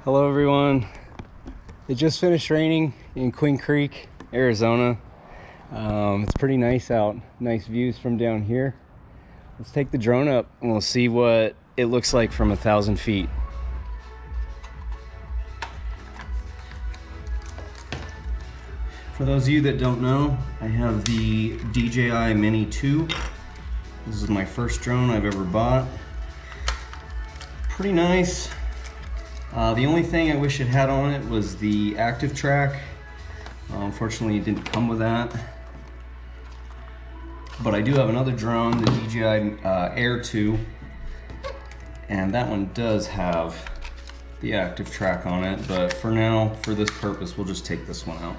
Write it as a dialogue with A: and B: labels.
A: Hello everyone. It just finished raining in Queen Creek, Arizona. It's pretty nice out. Nice views from down here. Let's take the drone up and we'll see what it looks like from 1,000 feet. For those of you that don't know, I have the DJI Mini 2. This is my first drone I've ever bought. Pretty nice. The only thing I wish it had on it was the active track. Unfortunately, it didn't come with that. But I do have another drone, the DJI Air 2, and that one does have the active track on it. But for now, for this purpose, we'll just take this one out.